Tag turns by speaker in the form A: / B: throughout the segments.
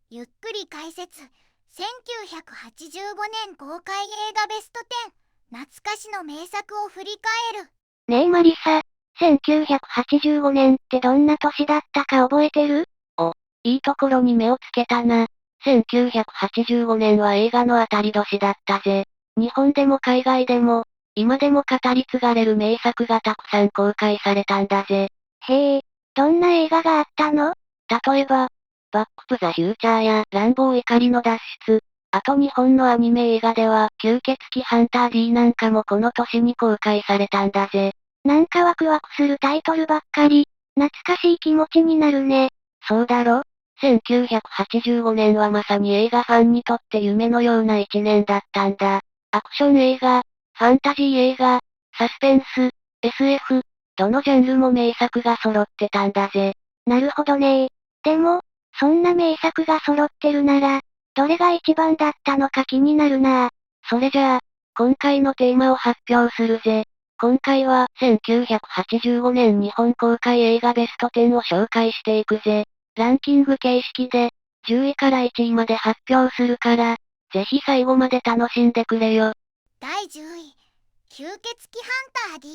A: ゆっくり解説。1985年公開映画ベスト10、懐かしの名作を振り返る。
B: ねえマリサ、1985年ってどんな年だったか覚えてる？
C: お、いいところに目をつけたな。1985年は映画の当たり年だったぜ。日本でも海外でも、今でも語り継がれる名作がたくさん公開されたんだぜ。
B: へえ、どんな映画があったの？
C: 例えば、バックトゥザフューチャーや乱暴怒りの脱出、あと日本のアニメ映画では吸血鬼ハンター D なんかもこの年に公開されたんだぜ。
B: なんかワクワクするタイトルばっかり。懐かしい気持ちになるね。
C: そうだろ？ 1985 年はまさに映画ファンにとって夢のような一年だったんだ。アクション映画、ファンタジー映画、サスペンス、SF、どのジャンルも名作が揃ってたんだぜ。
B: なるほどね。でも、そんな名作が揃ってるなら、どれが一番だったのか気になるな。
C: それじゃあ、今回のテーマを発表するぜ。今回は1985年日本公開映画ベスト10を紹介していくぜ。ランキング形式で、10位から1位まで発表するから、ぜひ最後まで楽しんでくれよ。
A: 第10位、吸血鬼ハンター D。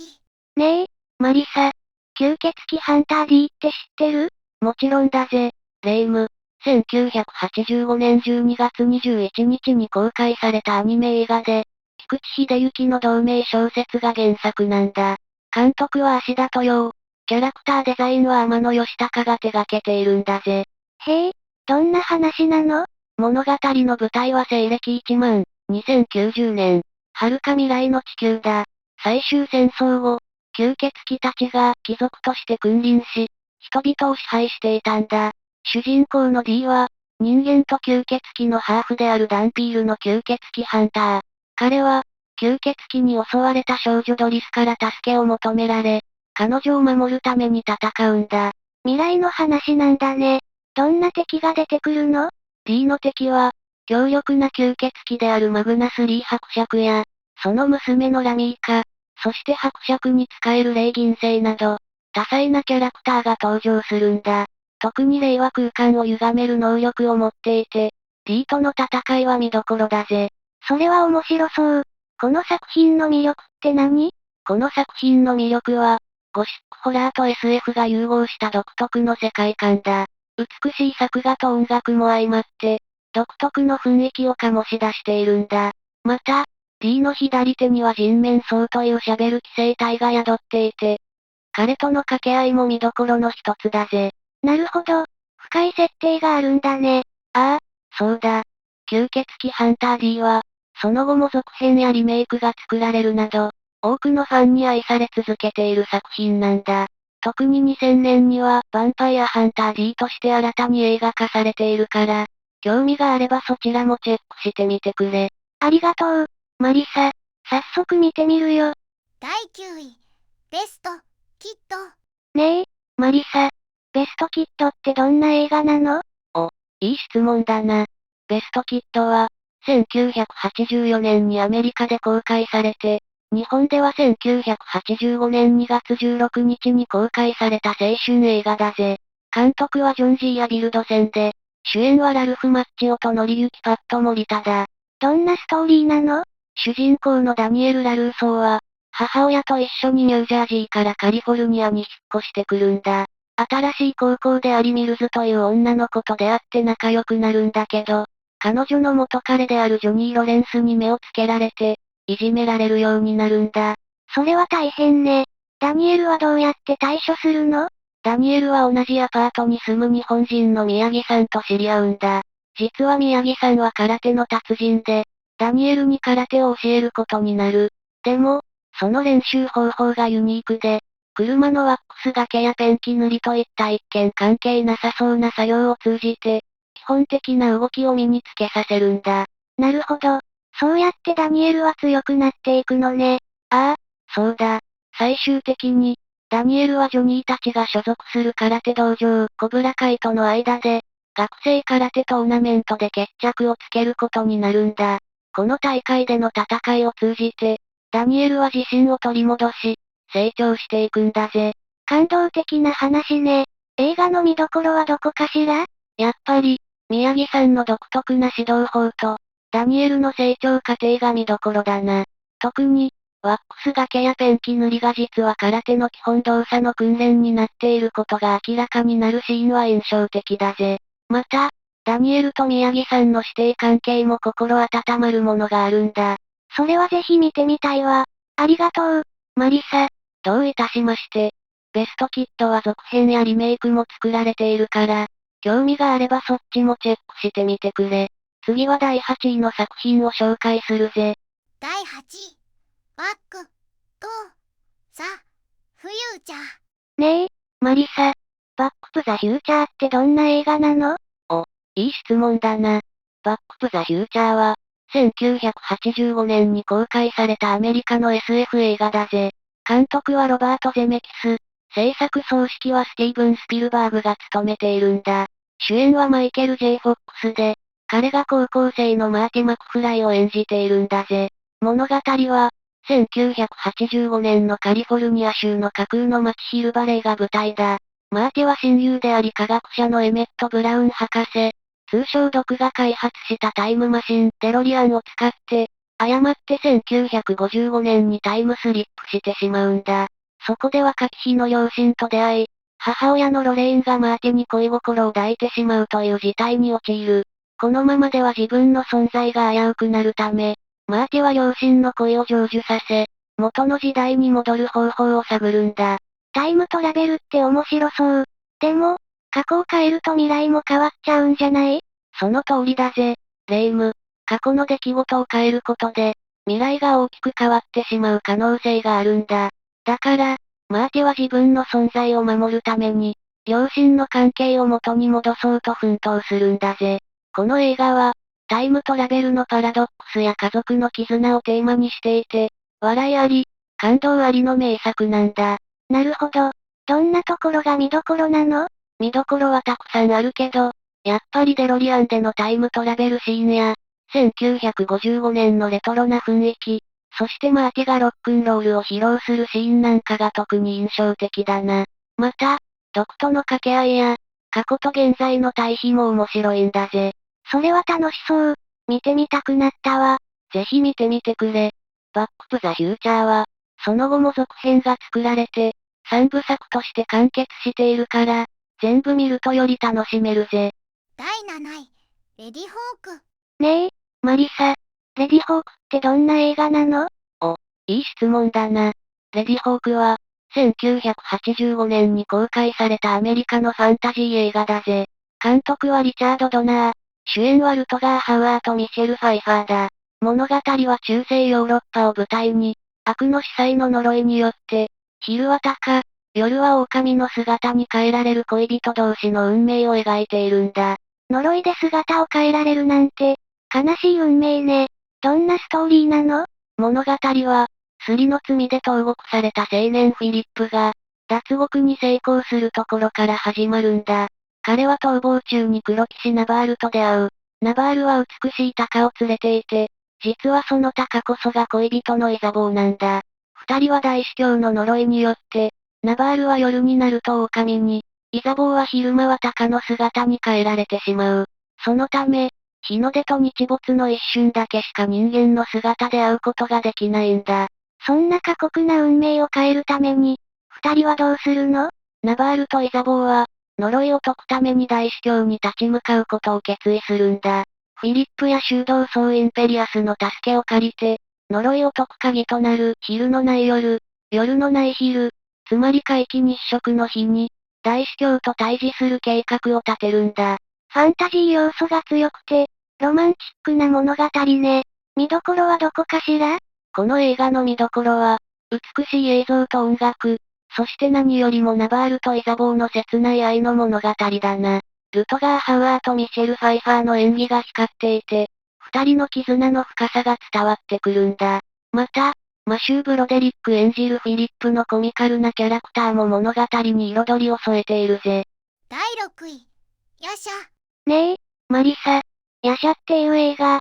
B: ねえ、マリサ、吸血鬼ハンター D って知ってる？
C: もちろんだぜ、レイム。1985年12月21日に公開されたアニメ映画で、菊池秀幸の同名小説が原作なんだ。監督は芦田豊夫。キャラクターデザインは天野義高が手掛けているんだぜ。
B: へえ、どんな話なの？
C: 物語の舞台は西暦1万2090年。遥か未来の地球だ。最終戦争後、吸血鬼たちが貴族として君臨し、人々を支配していたんだ。主人公の D は、人間と吸血鬼のハーフであるダンピールの吸血鬼ハンター。彼は、吸血鬼に襲われた少女ドリスから助けを求められ、彼女を守るために戦うんだ。
B: 未来の話なんだね。どんな敵が出てくるの？
C: D の敵は、強力な吸血鬼であるマグナス・リー伯爵や、その娘のラミーカ、そして伯爵に仕えるレイ銀星など、多彩なキャラクターが登場するんだ。特にレイは空間を歪める能力を持っていて、D との戦いは見どころだぜ。
B: それは面白そう。この作品の魅力って何？
C: この作品の魅力は、ゴシックホラーと SF が融合した独特の世界観だ。美しい作画と音楽も相まって、独特の雰囲気を醸し出しているんだ。また、D の左手には人面相という喋る寄生体が宿っていて、彼との掛け合いも見どころの一つだぜ。
B: なるほど。深い設定があるんだね。
C: ああ、そうだ。吸血鬼ハンター D は、その後も続編やリメイクが作られるなど、多くのファンに愛され続けている作品なんだ。特に2000年には、ヴァンパイアハンター D として新たに映画化されているから、興味があればそちらもチェックしてみてくれ。
B: ありがとう、マリサ。早速見てみるよ。
A: 第9位、ベストキット。
B: ねえ、マリサ。ベストキットってどんな映画なの？
C: お、いい質問だな。ベストキッドは、1984年にアメリカで公開されて、日本では1985年2月16日に公開された青春映画だぜ。監督はジョン・ジーやビルドセンで、主演はラルフ・マッチオとノリユキ・パット・モリタだ。
B: どんなストーリーなの？
C: 主人公のダニエル・ラルーソーは、母親と一緒にニュージャージーからカリフォルニアに引っ越してくるんだ。新しい高校でアリ・ミルズという女の子と出会って仲良くなるんだけど、彼女の元彼であるジョニー・ロレンスに目をつけられて、いじめられるようになるんだ。
B: それは大変ね。ダニエルはどうやって対処するの？
C: ダニエルは同じアパートに住む日本人の宮城さんと知り合うんだ。実は宮城さんは空手の達人で、ダニエルに空手を教えることになる。でも、その練習方法がユニークで、車のワックスがけやペンキ塗りといった一見関係なさそうな作業を通じて、基本的な動きを身につけさせるんだ。
B: なるほど。そうやってダニエルは強くなっていくのね。
C: ああ、そうだ。最終的に、ダニエルはジョニーたちが所属する空手道場、コブラ会との間で、学生空手トーナメントで決着をつけることになるんだ。この大会での戦いを通じて、ダニエルは自信を取り戻し、成長していくんだぜ。
B: 感動的な話ね。映画の見どころはどこかしら？
C: やっぱり、宮城さんの独特な指導法と、ダニエルの成長過程が見どころだな。特に、ワックスがけやペンキ塗りが実は空手の基本動作の訓練になっていることが明らかになるシーンは印象的だぜ。また、ダニエルと宮城さんの師弟関係も心温まるものがあるんだ。
B: それはぜひ見てみたいわ。ありがとう、マリサ。
C: どういたしまして。ベストキットは続編やリメイクも作られているから、興味があればそっちもチェックしてみてくれ。次は第8位の作品を紹介するぜ。
A: 第8位、バック、トゥ、ザ、フューチャー。
B: ねえ、マリサ。バックプザフューチャーってどんな映画なの？
C: いい質問だな。バックプザフューチャーは、1985年に公開されたアメリカの SF 映画だぜ。監督はロバート・ゼメキス。制作総指揮はスティーブン・スピルバーグが務めているんだ。主演はマイケル・ J・ フォックスで、彼が高校生のマーティ・マクフライを演じているんだぜ。物語は、1985年のカリフォルニア州の架空の街ヒルバレーが舞台だ。マーティは親友であり科学者のエメット・ブラウン博士。通称毒が開発したタイムマシン、デロリアンを使って、誤って1955年にタイムスリップしてしまうんだ。そこで若き日の両親と出会い、母親のロレーンがマーティに恋心を抱いてしまうという事態に陥る。このままでは自分の存在が危うくなるため、マーティは両親の恋を成就させ、元の時代に戻る方法を探るんだ。
B: タイムトラベルって面白そう。でも、過去を変えると未来も変わっちゃうんじゃない？
C: その通りだぜ、レイム。過去の出来事を変えることで、未来が大きく変わってしまう可能性があるんだ。だから、マーティは自分の存在を守るために、両親の関係を元に戻そうと奮闘するんだぜ。この映画は、タイムトラベルのパラドックスや家族の絆をテーマにしていて、笑いあり、感動ありの名作なんだ。
B: なるほど。どんなところが見どころなの？
C: 見どころはたくさんあるけど、やっぱりデロリアンでのタイムトラベルシーンや、1955年のレトロな雰囲気、そしてマーティがロックンロールを披露するシーンなんかが特に印象的だな。また、毒との掛け合いや、過去と現在の対比も面白いんだぜ。
B: それは楽しそう。見てみたくなったわ。
C: ぜひ見てみてくれ。バックプザフューチャーは、その後も続編が作られて、3部作として完結しているから、全部見るとより楽しめるぜ。
A: 第7位、レディホーク。
B: ねえ、マリサ。レディホークってどんな映画なの？
C: いい質問だな。レディホークは、1985年に公開されたアメリカのファンタジー映画だぜ。監督はリチャード・ドナー。主演はルトガー・ハウアーとミシェル・ファイファーだ。物語は中世ヨーロッパを舞台に、悪の司祭の呪いによって、昼は鷹、夜は狼の姿に変えられる恋人同士の運命を描いているんだ。
B: 呪いで姿を変えられるなんて、悲しい運命ね。どんなストーリーなの？
C: 物語は、スリの罪で投獄された青年フィリップが、脱獄に成功するところから始まるんだ。彼は逃亡中に黒騎士ナバールと出会う。ナバールは美しい鷹を連れていて、実はその鷹こそが恋人のイザボーなんだ。二人は大司教の呪いによって、ナバールは夜になると狼に、イザボーは昼間は鷹の姿に変えられてしまう。そのため、日の出と日没の一瞬だけしか人間の姿で会うことができないんだ。
B: そんな過酷な運命を変えるために、二人はどうするの？
C: ナバールとイザボーは、呪いを解くために大司教に立ち向かうことを決意するんだ。フィリップや修道僧インペリアスの助けを借りて、呪いを解く鍵となる昼のない夜、夜のない昼、つまり皆既日食の日に、大司教と対峙する計画を立てるんだ。
B: ファンタジー要素が強くて、ロマンチックな物語ね。見どころはどこかしら？
C: この映画の見どころは、美しい映像と音楽、そして何よりもナバールとイザボーの切ない愛の物語だな。ルトガー・ハウアーとミシェル・ファイファーの演技が光っていて、二人の絆の深さが伝わってくるんだ。また、マシュー・ブロデリック演じるフィリップのコミカルなキャラクターも物語に彩りを添えているぜ。
A: 第6位、ヤシャ。
B: ねえ、マリサ。ヤシャっていう映画、知っ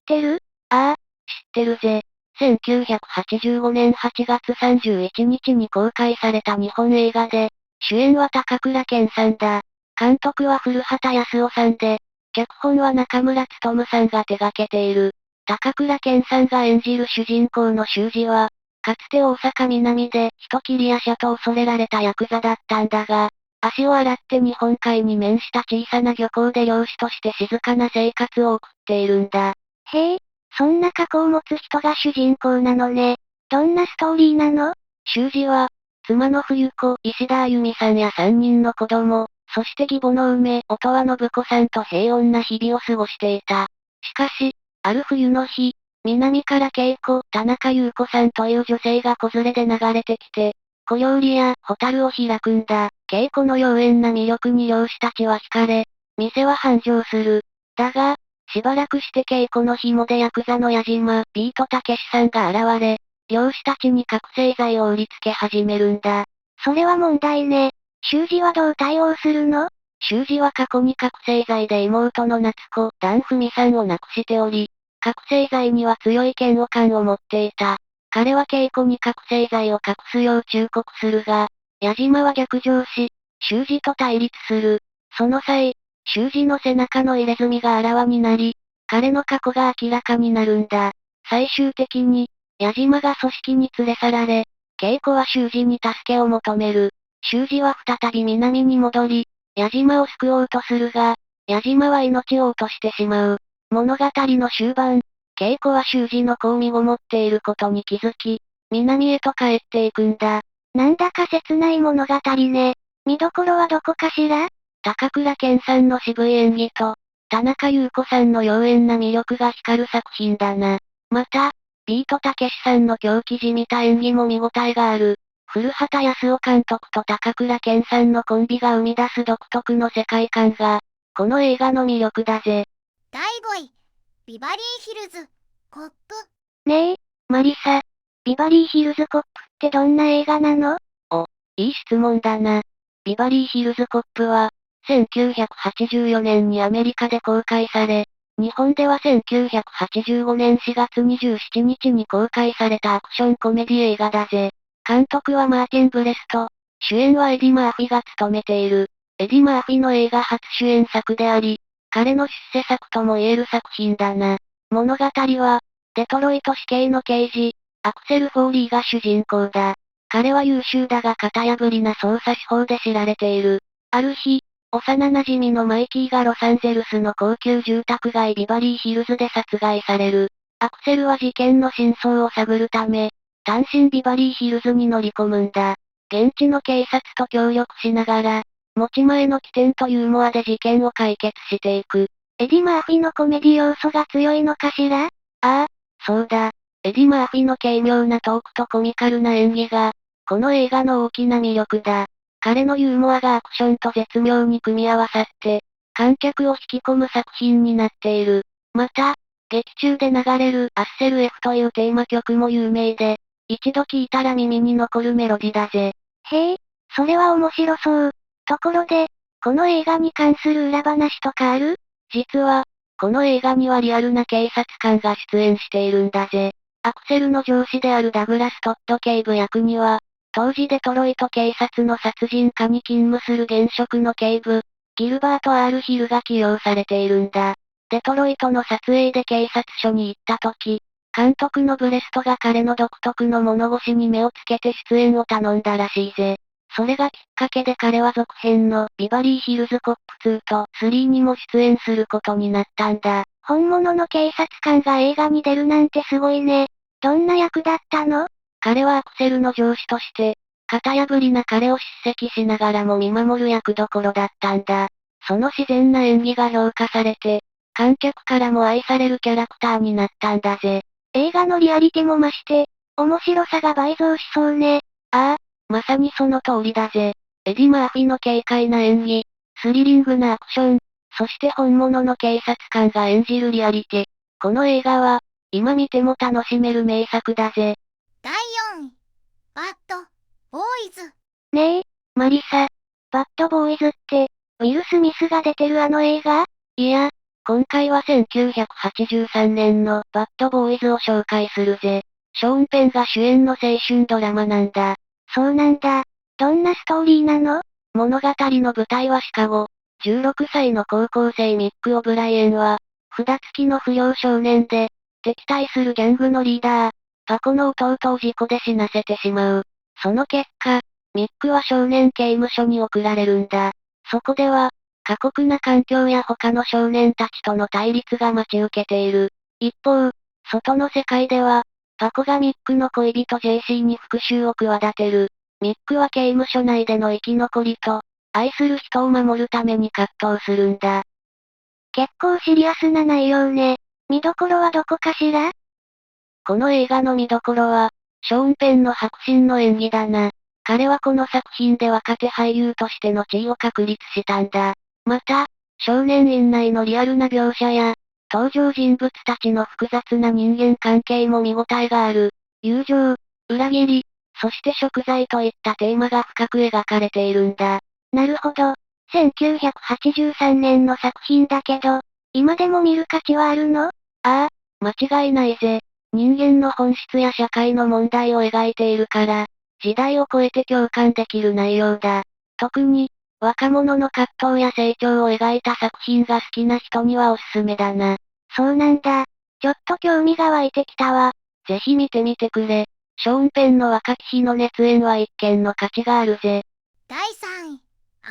B: てる？
C: ああ、知ってるぜ。1985年8月31日に公開された日本映画で、主演は高倉健さんだ。監督は古畑康夫さんで、脚本は中村勉さんが手掛けている。高倉健さんが演じる主人公の修二は、かつて大阪南で人斬り屋者と恐れられたヤクザだったんだが、足を洗って日本海に面した小さな漁港で漁師として静かな生活を送っているんだ。
B: へえ、そんな過去を持つ人が主人公なのね。どんなストーリーなの？
C: 修二は、妻の冬子、石田あゆみさんや3人の子供、そして義母の梅、音羽信子さんと平穏な日々を過ごしていた。しかし、ある冬の日、南から恵子、田中優子さんという女性が子連れで流れてきて、小料理屋、ホタルを開くんだ。恵子の妖艶な魅力に漁師たちは惹かれ、店は繁盛する。だが、しばらくして恵子の紐でヤクザの矢島、ビートたけしさんが現れ、漁師たちに覚醒剤を売りつけ始めるんだ。
B: それは問題ね。修二はどう対応するの？
C: 修二は過去に覚醒剤で妹の夏子、段文さんを亡くしており、覚醒剤には強い嫌悪感を持っていた。彼は恵子に覚醒剤を隠すよう忠告するが、矢島は逆上し、修二と対立する。その際、修二の背中の入れ墨があらわになり、彼の過去が明らかになるんだ。最終的に、矢島が組織に連れ去られ、恵子は修二に助けを求める。修二は再び南に戻り、矢島を救おうとするが、矢島は命を落としてしまう。物語の終盤、恵子は修二の子を身ごもっていることに気づき、南へと帰っていくんだ。
B: なんだか切ない物語ね。見どころはどこかしら？
C: 高倉健さんの渋い演技と、田中優子さんの妖艶な魅力が光る作品だな。また、ビートたけしさんの狂気じみた演技も見応えがある。古畑康夫監督と高倉健さんのコンビが生み出す独特の世界観が、この映画の魅力だぜ。
A: 第5位、ビバリーヒルズ、コップ。
B: ねえ、マリサ。ビバリーヒルズコップってどんな映画なの？
C: いい質問だな。ビバリーヒルズコップは、1984年にアメリカで公開され、日本では1985年4月27日に公開されたアクションコメディ映画だぜ。監督はマーティン・ブレスト。主演はエディ・マーフィが務めている。エディ・マーフィの映画初主演作であり、彼の出世作とも言える作品だな。物語は、デトロイト市警の刑事、アクセル・フォーリーが主人公だ。彼は優秀だが型破りな捜査手法で知られている。ある日、幼馴染のマイキーがロサンゼルスの高級住宅街ビバリーヒルズで殺害される。アクセルは事件の真相を探るため、単身ビバリーヒルズに乗り込むんだ。現地の警察と協力しながら、持ち前の起点とユーモアで事件を解決していく。
B: エディ・マーフィのコメディ要素が強いのかしら？
C: ああ、そうだ。エディ・マーフィの軽妙なトークとコミカルな演技が、この映画の大きな魅力だ。彼のユーモアがアクションと絶妙に組み合わさって、観客を引き込む作品になっている。また、劇中で流れるアッセル F というテーマ曲も有名で、一度聴いたら耳に残るメロディだぜ。
B: へえ、それは面白そう。ところで、この映画に関する裏話とかある？
C: 実は、この映画にはリアルな警察官が出演しているんだぜ。アクセルの上司であるダグラス・トッド警部役には、当時デトロイト警察の殺人課に勤務する現職の警部、ギルバート・ R・ ヒルが起用されているんだ。デトロイトの撮影で警察署に行った時、監督のブレストが彼の独特の物腰に目をつけて出演を頼んだらしいぜ。それがきっかけで彼は続編のビバリーヒルズコップ2と3にも出演することになったんだ。
B: 本物の警察官が映画に出るなんてすごいね。どんな役だったの？
C: 彼はアクセルの上司として、型破りな彼を叱責しながらも見守る役どころだったんだ。その自然な演技が評価されて、観客からも愛されるキャラクターになったんだぜ。
B: 映画のリアリティも増して、面白さが倍増しそうね。
C: ああ、まさにその通りだぜ。エディ・マーフィの軽快な演技、スリリングなアクション、そして本物の警察官が演じるリアリティ。この映画は、今見ても楽しめる名作だぜ。
A: 第4位、バッドボーイズ。
B: ねえ、マリサ。バッドボーイズって、ウィル・スミスが出てるあの映画？
C: いや、今回は1983年のバッドボーイズを紹介するぜ。ショーン・ペンが主演の青春ドラマなんだ。
B: そうなんだ。どんなストーリーなの？
C: 物語の舞台はシカゴ。16歳の高校生ミック・オブライエンは、札付きの不良少年で、敵対するギャングのリーダー、パコの弟を事故で死なせてしまう。その結果、ミックは少年刑務所に送られるんだ。そこでは、過酷な環境や他の少年たちとの対立が待ち受けている。一方、外の世界では、パコがミックの恋人 JC に復讐を企てる。ミックは刑務所内での生き残りと、愛する人を守るために葛藤するんだ。
B: 結構シリアスな内容ね。見どころはどこかしら？
C: この映画の見どころは、ショーン・ペンの迫真の演技だな。彼はこの作品で若手俳優としての地位を確立したんだ。また、少年院内のリアルな描写や、登場人物たちの複雑な人間関係も見応えがある。友情、裏切り、そして贖罪といったテーマが深く描かれているんだ。
B: なるほど。1983年の作品だけど、今でも見る価値はあるの？
C: ああ、間違いないぜ。人間の本質や社会の問題を描いているから、時代を超えて共感できる内容だ。特に、若者の葛藤や成長を描いた作品が好きな人にはおすすめだな。
B: そうなんだ。ちょっと興味が湧いてきたわ。
C: ぜひ見てみてくれ。ショーン・ペンの若き日の熱演は一見の価値があるぜ。
A: 第3位、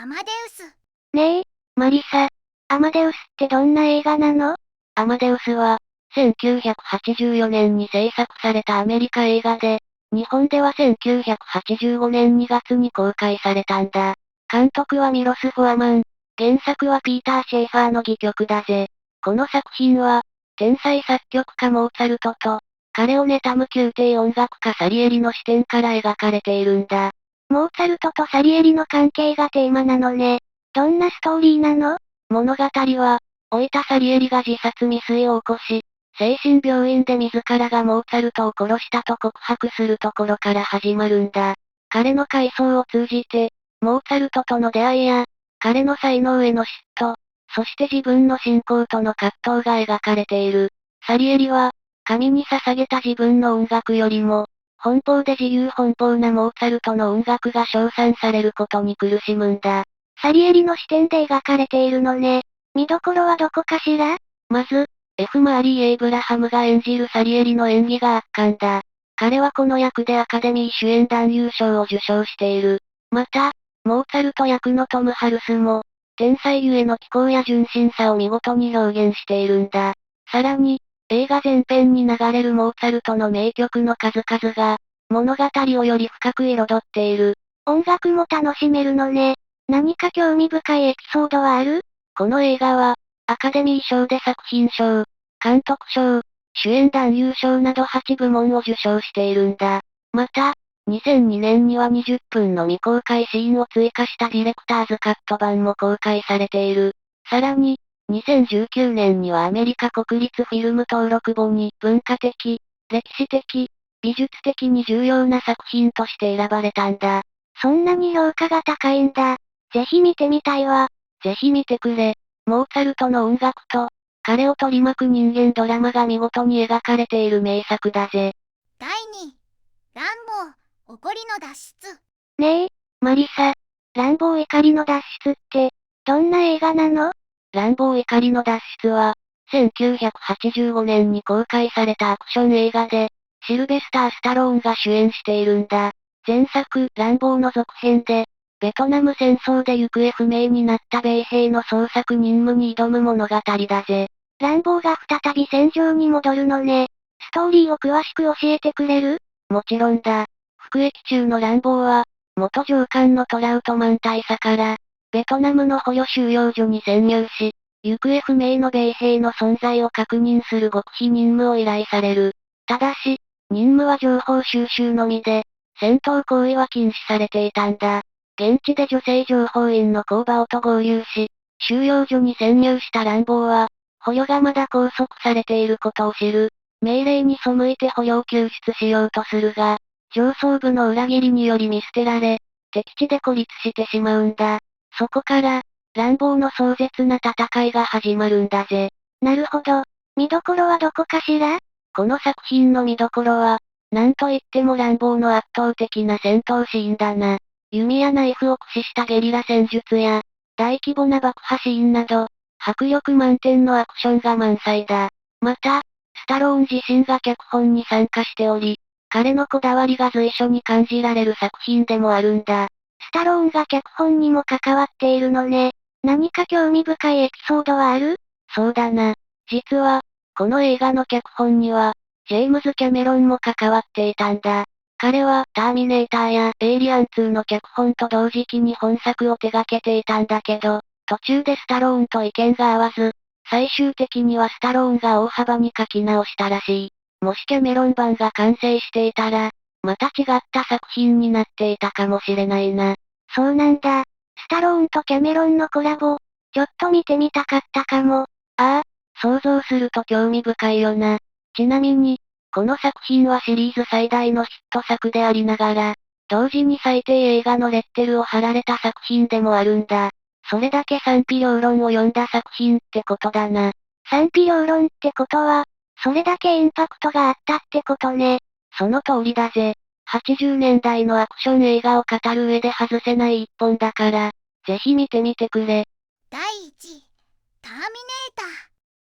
A: アマデウス。
B: ねえ、マリサ。アマデウスってどんな映画なの？
C: アマデウスは、1984年に制作されたアメリカ映画で、日本では1985年2月に公開されたんだ。監督はミロス・フォアマン。原作はピーター・シェーファーの戯曲だぜ。この作品は、天才作曲家モーツァルトと、彼を妬む宮廷音楽家サリエリの視点から描かれているんだ。
B: モーツァルトとサリエリの関係がテーマなのね。どんなストーリーなの？
C: 物語は、老いたサリエリが自殺未遂を起こし、精神病院で自らがモーツァルトを殺したと告白するところから始まるんだ。彼の回想を通じて、モーツァルトとの出会いや、彼の才能への嫉妬、そして自分の信仰との葛藤が描かれている。サリエリは、神に捧げた自分の音楽よりも、奔放で自由奔放なモーツァルトの音楽が称賛されることに苦しむんだ。
B: サリエリの視点で描かれているのね。見どころはどこかしら？
C: まず、F. マーリー・エイブラハムが演じるサリエリの演技が圧巻だ。彼はこの役でアカデミー主演男優賞を受賞している。また、モーツァルト役のトム・ハルスも、天才ゆえの気候や純真さを見事に表現しているんだ。さらに、映画全編に流れるモーツァルトの名曲の数々が、物語をより深く彩っている。
B: 音楽も楽しめるのね。何か興味深いエピソードはある？
C: この映画は、アカデミー賞で作品賞、監督賞、主演男優賞など8部門を受賞しているんだ。また、2002年には20分の未公開シーンを追加したディレクターズカット版も公開されている。さらに、2019年にはアメリカ国立フィルム登録簿に文化的、歴史的、美術的に重要な作品として選ばれたんだ。
B: そんなに評価が高いんだ。ぜひ見てみたいわ。
C: ぜひ見てくれ。モーツァルトの音楽と、彼を取り巻く人間ドラマが見事に描かれている名作だぜ。
A: 第2位、ランボー、怒りの脱出。
B: ねえ、マリサ。乱暴怒りの脱出って、どんな映画なの？
C: 乱暴怒りの脱出は、1985年に公開されたアクション映画で、シルベスター・スタローンが主演しているんだ。前作、乱暴の続編で、ベトナム戦争で行方不明になった米兵の捜索任務に挑む物語だぜ。
B: 乱暴が再び戦場に戻るのね。ストーリーを詳しく教えてくれる？
C: もちろんだ。服役中の乱暴は、元上官のトラウトマン大佐から、ベトナムの捕虜収容所に潜入し、行方不明の米兵の存在を確認する極秘任務を依頼される。ただし、任務は情報収集のみで、戦闘行為は禁止されていたんだ。現地で女性情報員のコーバオと合流し、収容所に潜入した乱暴は、捕虜がまだ拘束されていることを知る。命令に背いて捕虜を救出しようとするが、上層部の裏切りにより見捨てられ、敵地で孤立してしまうんだ。そこから、乱暴の壮絶な戦いが始まるんだぜ。
B: なるほど。見どころはどこかしら？
C: この作品の見どころは、なんといっても乱暴の圧倒的な戦闘シーンだな。弓やナイフを駆使したゲリラ戦術や、大規模な爆破シーンなど、迫力満点のアクションが満載だ。また、スタローン自身が脚本に参加しており、彼のこだわりが随所に感じられる作品でもあるんだ。
B: スタローンが脚本にも関わっているのね。何か興味深いエピソードはある？
C: そうだな。実は、この映画の脚本には、ジェームズ・キャメロンも関わっていたんだ。彼は、ターミネーターやエイリアン2の脚本と同時期に本作を手掛けていたんだけど、途中でスタローンと意見が合わず、最終的にはスタローンが大幅に書き直したらしい。もしキャメロン版が完成していたら、また違った作品になっていたかもしれないな。
B: そうなんだ。スタローンとキャメロンのコラボ、ちょっと見てみたかったかも。
C: ああ、想像すると興味深いよな。ちなみに、この作品はシリーズ最大のヒット作でありながら、同時に最低映画のレッテルを貼られた作品でもあるんだ。それだけ賛否両論を読んだ作品ってことだな。
B: 賛否両論ってことは、それだけインパクトがあったってことね。
C: その通りだぜ。80年代のアクション映画を語る上で外せない一本だから、ぜひ見てみてくれ。
A: 第1位、ターミネーター。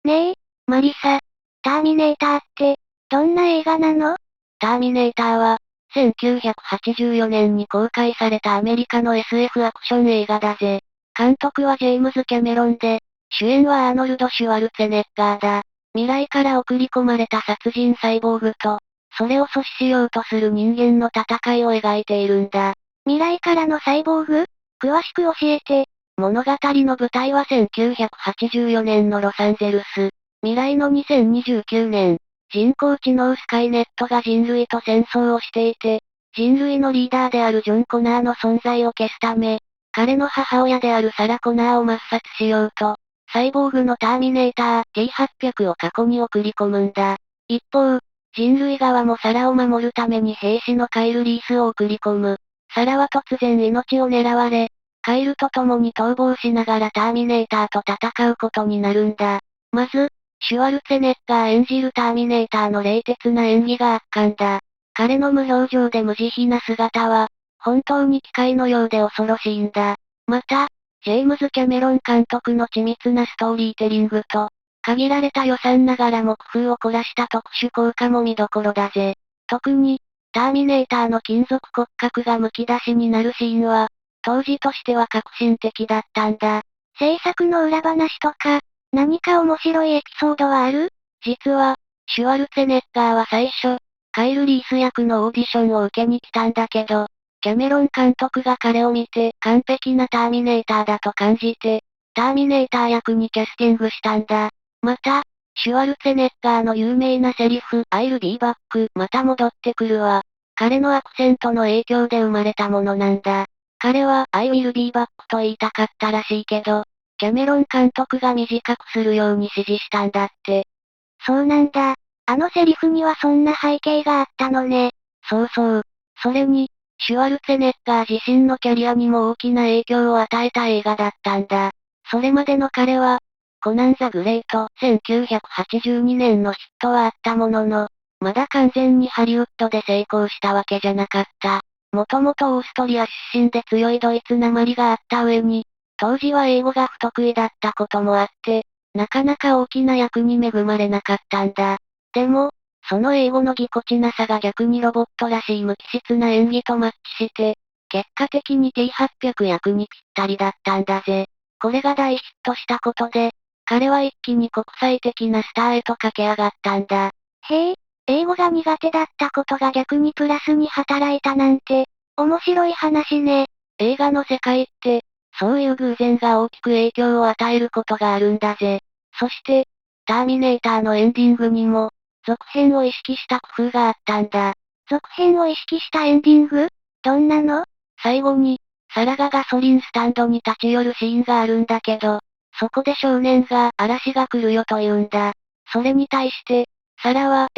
B: ねえ、マリサ。ターミネーターって、どんな映画なの？
C: ターミネーターは、1984年に公開されたアメリカの SF アクション映画だぜ。監督はジェームズ・キャメロンで、主演はアーノルド・シュワルツェネッガーだ。未来から送り込まれた殺人サイボーグと、それを阻止しようとする人間の戦いを描いているんだ。
B: 未来からのサイボーグ？詳しく教えて。
C: 物語の舞台は1984年のロサンゼルス。未来の2029年、人工知能スカイネットが人類と戦争をしていて、人類のリーダーであるジョン・コナーの存在を消すため、彼の母親であるサラ・コナーを抹殺しようと、サイボーグのターミネーター T800 を過去に送り込むんだ。一方、人類側もサラを守るために兵士のカイル・リースを送り込む。サラは突然命を狙われ、カイルと共に逃亡しながらターミネーターと戦うことになるんだ。まず、シュワルツェネッガー演じるターミネーターの冷徹な演技が圧巻だ。彼の無表情で無慈悲な姿は、本当に機械のようで恐ろしいんだ。また、ジェームズ・キャメロン監督の緻密なストーリーテリングと、限られた予算ながらも工夫を凝らした特殊効果も見どころだぜ。特に、ターミネーターの金属骨格が剥き出しになるシーンは、当時としては革新的だったんだ。
B: 制作の裏話とか、何か面白いエピソードはある？
C: 実は、シュワルツェネッガーは最初、カイル・リース役のオーディションを受けに来たんだけど、キャメロン監督が彼を見て完璧なターミネーターだと感じて、ターミネーター役にキャスティングしたんだ。また、シュワルツェネッガーの有名なセリフ、I'll be back また戻ってくるわ。彼のアクセントの影響で生まれたものなんだ。彼は I will be back と言いたかったらしいけど、キャメロン監督が短くするように指示したんだって。
B: そうなんだ。あのセリフにはそんな背景があったのね。
C: そうそう。それに、シュワルツェネッガー自身のキャリアにも大きな影響を与えた映画だったんだ。それまでの彼は、コナン・ザ・グレート1982年のヒットはあったものの、まだ完全にハリウッドで成功したわけじゃなかった。もともとオーストリア出身で強いドイツなまりがあった上に、当時は英語が不得意だったこともあって、なかなか大きな役に恵まれなかったんだ。でも、その英語のぎこちなさが逆にロボットらしい無機質な演技とマッチして、結果的に T800 役にぴったりだったんだぜ。これが大ヒットしたことで、彼は一気に国際的なスターへと駆け上がったんだ。
B: へえ、英語が苦手だったことが逆にプラスに働いたなんて、面白い話ね。
C: 映画の世界って、そういう偶然が大きく影響を与えることがあるんだぜ。そして、ターミネーターのエンディングにも、続編を意識した工夫があったんだ。
B: 続編を意識したエンディング？どんなの？
C: 最後に、サラがガソリンスタンドに立ち寄るシーンがあるんだけど、そこで少年が嵐が来るよと言うんだ。それに対して、サラは、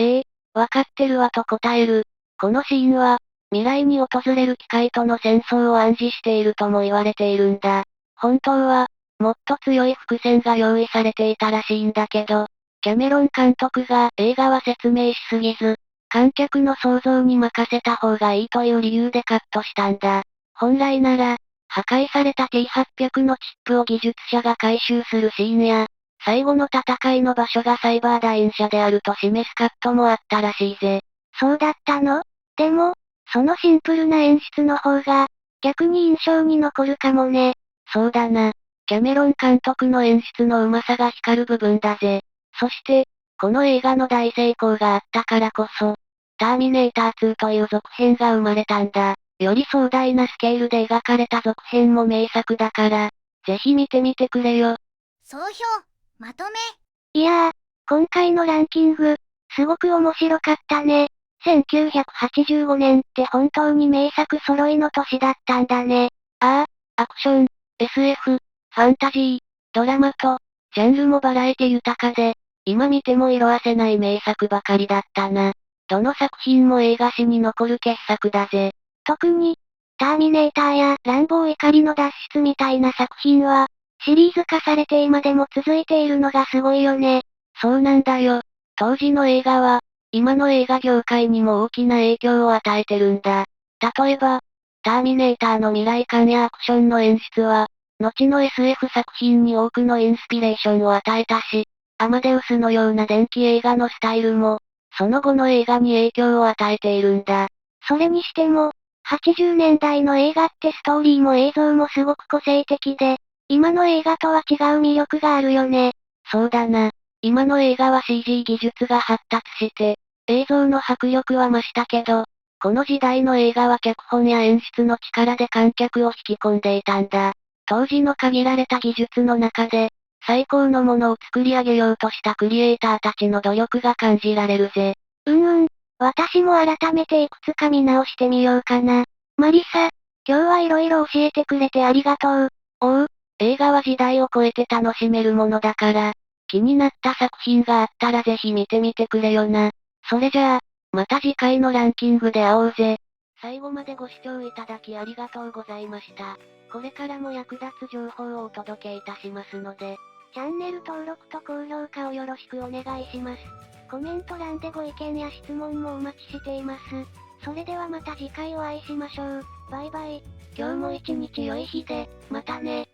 C: わかってるわと答える。このシーンは、未来に訪れる機械との戦争を暗示しているとも言われているんだ。本当は、もっと強い伏線が用意されていたらしいんだけど、キャメロン監督が映画は説明しすぎず、観客の想像に任せた方がいいという理由でカットしたんだ。本来なら、破壊された T800 のチップを技術者が回収するシーンや、最後の戦いの場所がサイバーダイン社であると示すカットもあったらしいぜ。
B: そうだったの？でも、そのシンプルな演出の方が、逆に印象に残るかもね。
C: そうだな。キャメロン監督の演出のうまさが光る部分だぜ。そして、この映画の大成功があったからこそ、ターミネーター2という続編が生まれたんだ。より壮大なスケールで描かれた続編も名作だから、ぜひ見てみてくれよ。
A: 総評、まとめ。
B: いやー、今回のランキング、すごく面白かったね。1985年って本当に名作揃いの年だったんだね。
C: ああ、アクション、SF、ファンタジー、ドラマと、ジャンルもバラエティ豊かで、今見ても色褪せない名作ばかりだったな。どの作品も映画史に残る傑作だぜ。
B: 特に、ターミネーターや乱暴怒りの脱出みたいな作品は、シリーズ化されて今でも続いているのがすごいよね。
C: そうなんだよ。当時の映画は、今の映画業界にも大きな影響を与えてるんだ。例えば、ターミネーターの未来感やアクションの演出は、後の SF 作品に多くのインスピレーションを与えたし、アマデウスのような電気映画のスタイルも、その後の映画に影響を与えているんだ。
B: それにしても、80年代の映画ってストーリーも映像もすごく個性的で、今の映画とは違う魅力があるよね。
C: そうだな。今の映画は CG 技術が発達して、映像の迫力は増したけど、この時代の映画は脚本や演出の力で観客を引き込んでいたんだ。当時の限られた技術の中で、最高のものを作り上げようとしたクリエイターたちの努力が感じられるぜ。
B: 私も改めていくつか見直してみようかな。マリサ、今日はいろいろ教えてくれてありがとう。
C: おう、映画は時代を超えて楽しめるものだから、気になった作品があったらぜひ見てみてくれよな。それじゃあ、また次回のランキングで会おうぜ。最後までご視聴いただきありがとうございました。これからも役立つ情報をお届けいたしますので、
B: チャンネル登録と高評価をよろしくお願いします。コメント欄でご意見や質問もお待ちしています。それではまた次回お会いしましょう。バイバイ。
C: 今日も一日良い日で、またね。